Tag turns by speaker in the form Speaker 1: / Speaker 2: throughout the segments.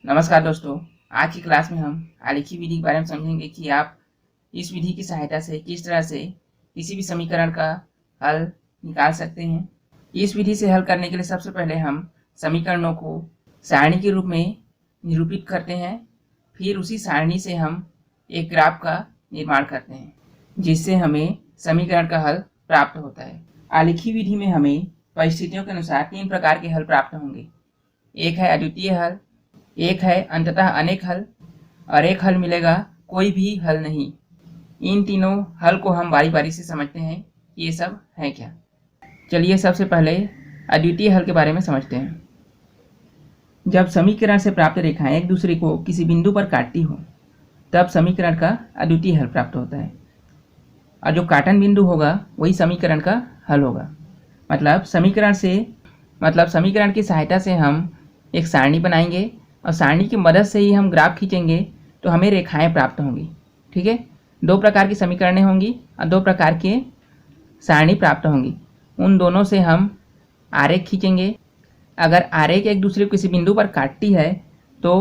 Speaker 1: नमस्कार दोस्तों, आज की क्लास में हम आलेखी विधि के बारे में समझेंगे कि आप इस विधि की सहायता से किस तरह से किसी भी समीकरण का हल निकाल सकते हैं। इस विधि से हल करने के लिए सबसे पहले हम समीकरणों को सारणी के रूप में निरूपित करते हैं। फिर उसी सारणी से हम एक ग्राफ का निर्माण करते हैं जिससे हमें समीकरण का हल प्राप्त होता है। आलेखी विधि में हमें परिस्थितियों के अनुसार 3 प्रकार के हल प्राप्त होंगे। एक है अद्वितीय हल, एक है अंततः अनेक हल और एक हल मिलेगा कोई भी हल नहीं। इन तीनों हल को हम बारी बारी से समझते हैं कि ये सब है क्या। चलिए सबसे पहले अद्वितीय हल के बारे में समझते हैं। जब समीकरण से प्राप्त रेखाएं एक दूसरे को किसी बिंदु पर काटती हो तब समीकरण का अद्वितीय हल प्राप्त होता है और जो काटन बिंदु होगा वही समीकरण का हल होगा। मतलब समीकरण की सहायता से हम एक सारणी बनाएंगे और सारणी की मदद से ही हम ग्राफ खींचेंगे तो हमें रेखाएं प्राप्त होंगी। ठीक है, 2 प्रकार की समीकरणें होंगी और 2 प्रकार के सारणी प्राप्त होंगी। उन दोनों से हम आरेख खींचेंगे। अगर आरेख एक दूसरे को किसी बिंदु पर काटती है तो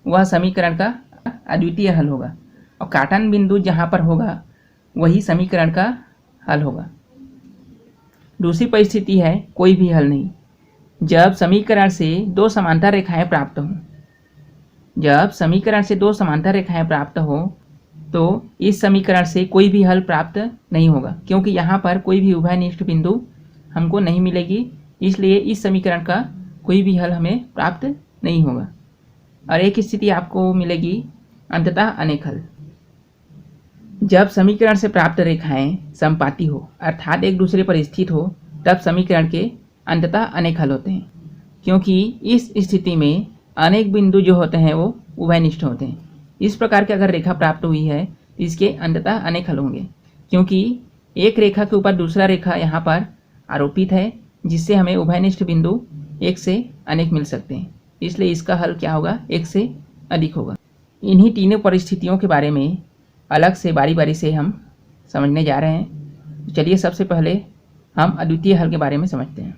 Speaker 1: वह समीकरण का अद्वितीय हल होगा और काटन बिंदु जहाँ पर होगा वही समीकरण का हल होगा। दूसरी परिस्थिति है कोई भी हल नहीं। जब समीकरण से 2 समांतर रेखाएं प्राप्त हो तो इस समीकरण से कोई भी हल प्राप्त नहीं होगा क्योंकि यहाँ पर कोई भी उभयनिष्ठ बिंदु हमको नहीं मिलेगी, इसलिए इस समीकरण का कोई भी हल हमें प्राप्त नहीं होगा। और एक स्थिति आपको मिलेगी अंततः अनेक हल। जब समीकरण से प्राप्त रेखाएं समपाती हो अर्थात एक दूसरे पर स्थित हो तब समीकरण के अंततः अनेक हल होते हैं क्योंकि इस स्थिति में अनेक बिंदु जो होते हैं वो उभयनिष्ठ होते हैं। इस प्रकार की अगर रेखा प्राप्त हुई है तो इसके अंततः अनेक हल होंगे क्योंकि एक रेखा के ऊपर दूसरा रेखा यहाँ पर आरोपित है जिससे हमें उभयनिष्ठ बिंदु एक से अनेक मिल सकते हैं, इसलिए इसका हल क्या होगा, एक से अधिक होगा। इन्हीं तीनों परिस्थितियों के बारे में अलग से बारी बारी से हम समझने जा रहे हैं। चलिए सबसे पहले हम अद्वितीय हल के बारे में समझते हैं।